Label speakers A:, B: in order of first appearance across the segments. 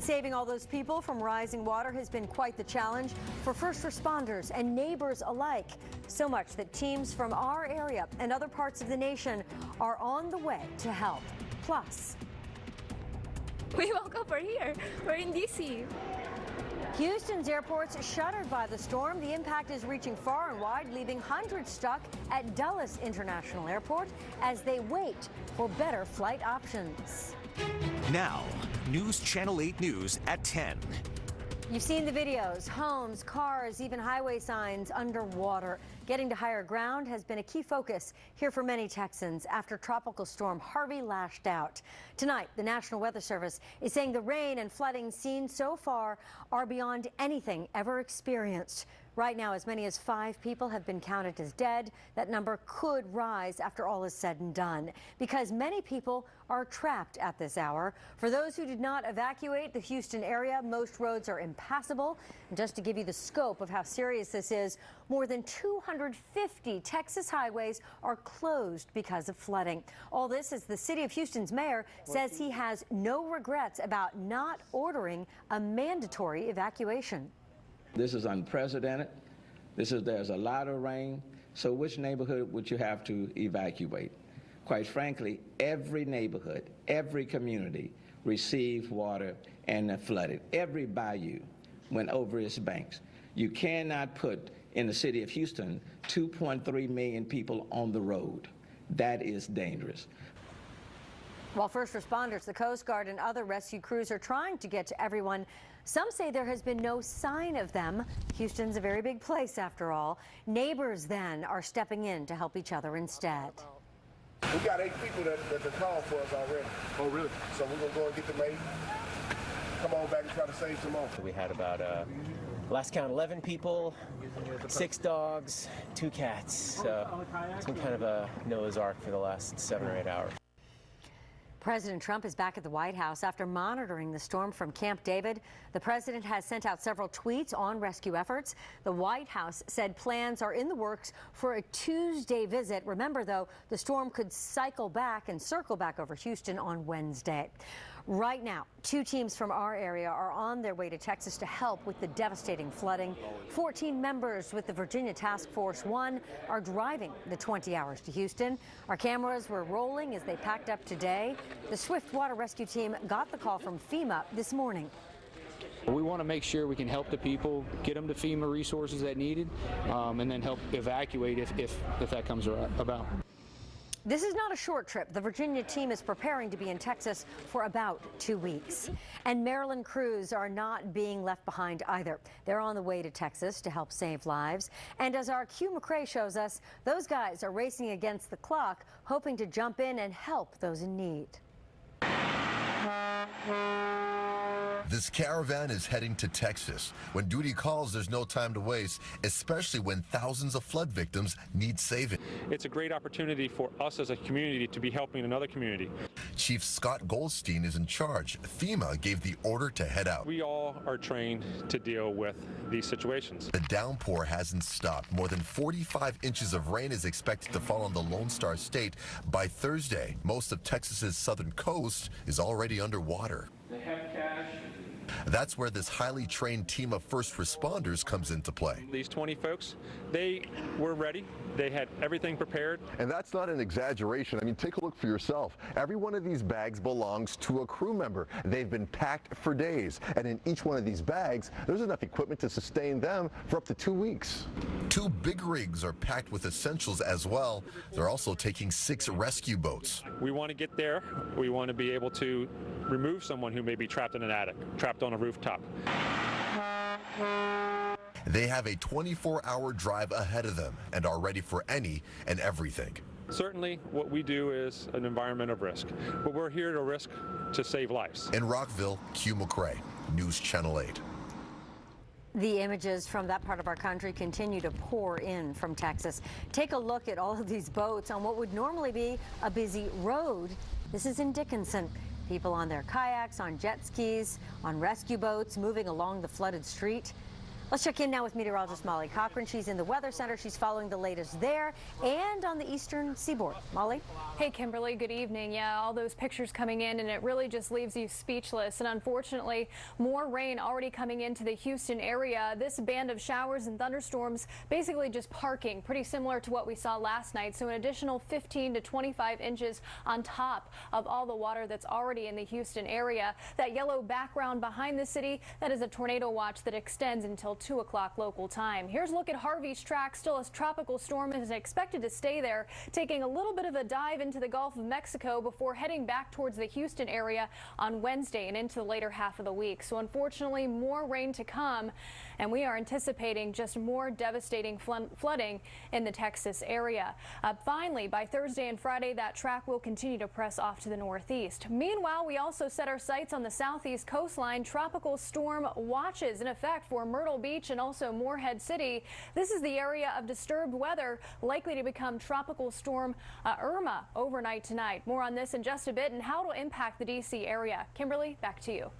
A: Saving all those people from rising water has been quite the challenge for first responders and neighbors alike. So much that teams from our area and other parts of the nation are on the way to help. Plus,
B: we woke up, we're here. We're in D.C.
A: Houston's airports shuttered by the storm. The impact is reaching far and wide, leaving hundreds stuck at Dulles International Airport as they wait for better flight options.
C: Now, News Channel 8 News at 10.
A: You've seen the videos, homes, cars, even highway signs underwater. Getting to higher ground has been a key focus here for many Texans after Tropical Storm Harvey lashed out. Tonight, the National Weather Service is saying the rain and flooding seen so far are beyond anything ever experienced. Right now, as many as 5 people have been counted as dead. That number could rise after all is said and done, because many people are trapped at this hour. For those who did not evacuate the Houston area, most roads are impassable. And just to give you the scope of how serious this is, more than 250 Texas highways are closed because of flooding. All this as the city of Houston's mayor says he has no regrets about not ordering a mandatory evacuation.
D: This is unprecedented. There's a lot of rain. So which neighborhood would you have to evacuate? Quite frankly, every neighborhood, every community received water and flooded. Every bayou went over its banks. You cannot put in the city of Houston 2.3 million people on the road. That is dangerous.
A: While first responders, the Coast Guard, and other rescue crews are trying to get to everyone, some say there has been no sign of them. Houston's a very big place, after all. Neighbors then are stepping in to help each other instead.
E: We got 8 people that called for us already. Oh, really? So we're going to go and get them 8. Come on back and try to save some more.
F: We had about, last count, 11 people, 6 dogs, 2 cats. So it's been kind of a Noah's Ark for the last 7 or 8 hours.
A: President Trump is back at the White House after monitoring the storm from Camp David. The president has sent out several tweets on rescue efforts. The White House said plans are in the works for a Tuesday visit. Remember, though, the storm could cycle back and circle back over Houston on Wednesday. Right now, 2 teams from our area are on their way to Texas to help with the devastating flooding. 14 members with the Virginia Task Force 1 are driving the 20 hours to Houston. Our cameras were rolling as they packed up today. The Swift Water Rescue Team got the call from FEMA this morning.
G: We want to make sure we can help the people, get them to FEMA resources that needed, and then help evacuate if that comes about.
A: This is not a short trip. The Virginia team is preparing to be in Texas for about 2 weeks. And Maryland crews are not being left behind either. They're on the way to Texas to help save lives. And as our Q McCrae shows us, those guys are racing against the clock, hoping to jump in and help those in need.
H: This caravan is heading to Texas. When duty calls, there's no time to waste, especially when thousands of flood victims need saving.
I: It's a great opportunity for us as a community to be helping another community.
H: Chief Scott Goldstein is in charge. FEMA gave the order to head out.
I: We all are trained to deal with these situations.
H: The downpour hasn't stopped. More than 45 inches of rain is expected to fall on the Lone Star State by Thursday. Most of Texas's southern coast is already underwater.
I: They have cash.
H: That's where this highly trained team of first responders comes into play.
I: These 20 folks, they were ready. They had everything prepared.
J: And that's not an exaggeration. I mean, take a look for yourself. Every one of these bags belongs to a crew member. They've been packed for days. And in each one of these bags, there's enough equipment to sustain them for up to 2 weeks.
H: 2 big rigs are packed with essentials as well. They're also taking 6 rescue boats.
I: We want to get there. We want to be able to remove someone who may be trapped in an attic, trapped on a rooftop.
H: They have a 24-hour drive ahead of them and are ready for any and everything.
I: Certainly, what we do is an environment of risk, but we're here to risk to save lives.
H: In Rockville, Q McCrae, News Channel 8.
A: The images from that part of our country continue to pour in from Texas. Take a look at all of these boats on what would normally be a busy road. This is in Dickinson. People on their kayaks, on jet skis, on rescue boats, moving along the flooded street. Let's check in now with meteorologist Molly Cochran. She's in the Weather Center. She's following the latest there and on the eastern seaboard. Molly?
B: Hey, Kimberly, good evening. Yeah, all those pictures coming in, and it really just leaves you speechless. And unfortunately, more rain already coming into the Houston area. This band of showers and thunderstorms basically just parking, pretty similar to what we saw last night. So an additional 15 to 25 inches on top of all the water that's already in the Houston area. That yellow background behind the city, that is a tornado watch that extends until 2 o'clock local time. Here's a look at Harvey's track. Still a tropical storm is expected to stay there, taking a little bit of a dive into the Gulf of Mexico before heading back towards the Houston area on Wednesday and into the later half of the week. So unfortunately, more rain to come, and we are anticipating just more devastating flooding in the Texas area. Finally, by Thursday and Friday, that track will continue to press off to the northeast. Meanwhile, we also set our sights on the southeast coastline. Tropical storm watches in effect for Myrtle Beach and also Morehead City. This is the area of disturbed weather likely to become Tropical Storm Irma overnight tonight. More on this in just a bit and how it'll impact the D.C. area. Kimberly, back to you.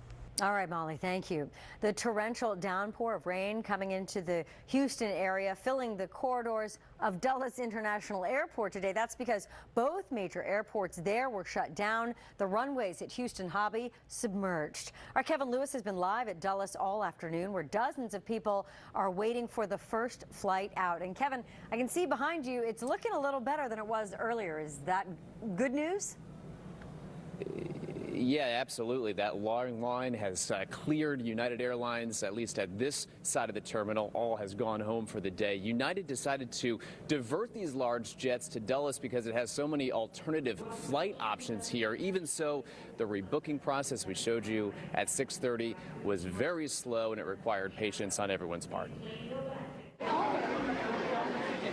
A: All right, Molly, thank you. The torrential downpour of rain coming into the Houston area, filling the corridors of Dulles International Airport today. That's because both major airports there were shut down. The runways at Houston Hobby submerged. Our Kevin Lewis has been live at Dulles all afternoon, where dozens of people are waiting for the first flight out. And Kevin, I can see behind you, it's looking a little better than it was earlier. Is that good news?
K: Yeah, absolutely. That long line has cleared. United Airlines, at least at this side of the terminal, all has gone home for the day. United decided to divert these large jets to Dulles because it has so many alternative flight options here. Even so, the rebooking process we showed you at 6:30 was very slow, and it required patience on everyone's part.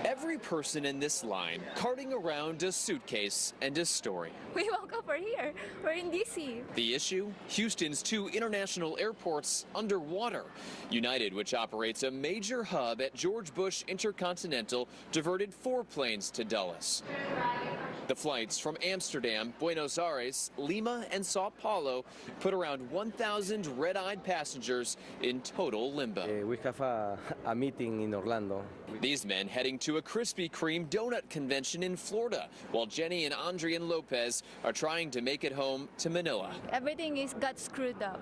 K: Every person in this line carting around a suitcase and a story.
B: We woke up, we're here. We're in D.C.
K: The issue? Houston's 2 international airports underwater. United, which operates a major hub at George Bush Intercontinental, diverted 4 planes to Dulles. The flights from Amsterdam, Buenos Aires, Lima, and Sao Paulo put around 1,000 red-eyed passengers in total limbo.
L: We have a meeting in Orlando.
K: These men heading to a Krispy Kreme donut convention in Florida, while Jenny and Andrian Lopez are trying to make it home to Manila.
B: Everything got screwed up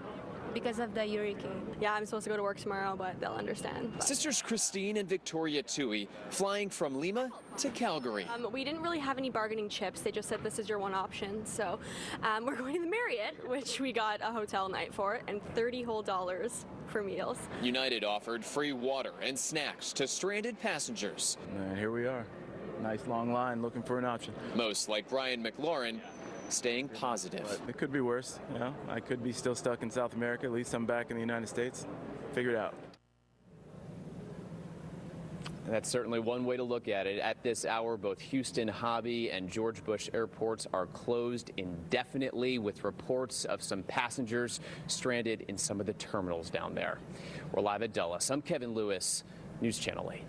B: because of the hurricane.
M: Yeah, I'm supposed to go to work tomorrow, but they'll understand.
K: Sisters Christine and Victoria Tui flying from Lima to Calgary.
M: We didn't really have any bargaining chips. They just said this is your one option. So we're going to the Marriott, which we got a hotel night for, and $30 whole for meals.
K: United offered free water and snacks to stranded passengers.
L: And here we are. Nice long line looking for an option.
K: Most, like Brian McLaurin, staying positive.
L: But it could be worse, you know. I could be still stuck in South America. At least I'm back in the United States. Figure it out.
K: That's certainly one way to look at it. At this hour, both Houston Hobby and George Bush airports are closed indefinitely, with reports of some passengers stranded in some of the terminals down there. We're live at Dulles. I'm Kevin Lewis, News Channel 8.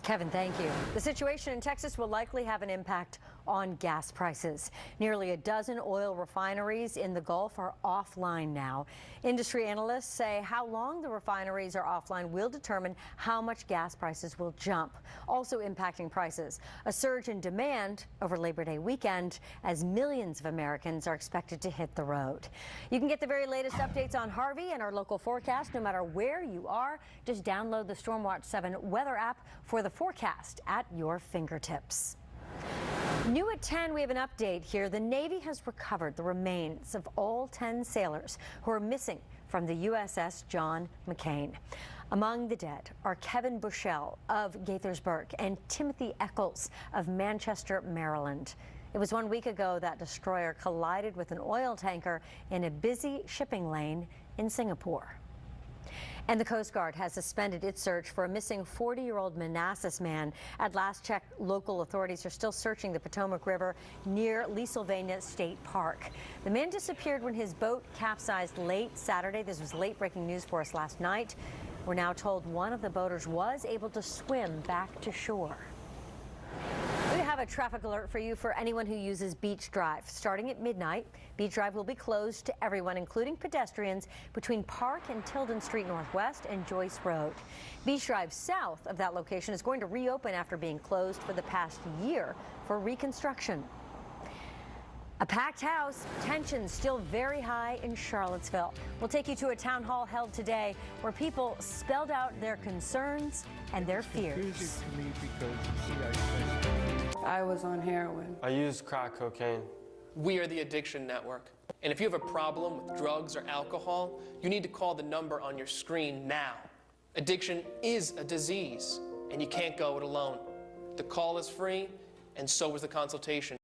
A: Kevin, thank you. The situation in Texas will likely have an impact on gas prices. Nearly a dozen oil refineries in the Gulf are offline now. Industry analysts say how long the refineries are offline will determine how much gas prices will jump, also impacting prices. A surge in demand over Labor Day weekend as millions of Americans are expected to hit the road. You can get the very latest updates on Harvey and our local forecast no matter where you are. Just download the Stormwatch 7 weather app for the forecast at your fingertips. New at 10, we have an update here. The Navy has recovered the remains of all 10 sailors who are missing from the USS John McCain. Among the dead are Kevin Bushell of Gaithersburg and Timothy Eccles of Manchester, Maryland. It was 1 week ago that destroyer collided with an oil tanker in a busy shipping lane in Singapore. And the Coast Guard has suspended its search for a missing 40-year-old Manassas man. At last check, local authorities are still searching the Potomac River near Leesylvania State Park. The man disappeared when his boat capsized late Saturday. This was late-breaking news for us last night. We're now told one of the boaters was able to swim back to shore. We have have a traffic alert for you for anyone who uses Beach Drive. Starting at midnight, Beach Drive will be closed to everyone, including pedestrians, between Park and Tilden Street Northwest and Joyce Road. Beach Drive south of that location is going to reopen after being closed for the past year for reconstruction. A packed house, tensions still very high in Charlottesville. We'll take you to a town hall held today where people spelled out their concerns and their fears.
N: I was on heroin.
O: I used crack cocaine. We are the Addiction Network. And if you have a problem with drugs or alcohol, you need to call the number on your screen now. Addiction is a disease, and you can't go it alone. The call is free, and so is the consultation.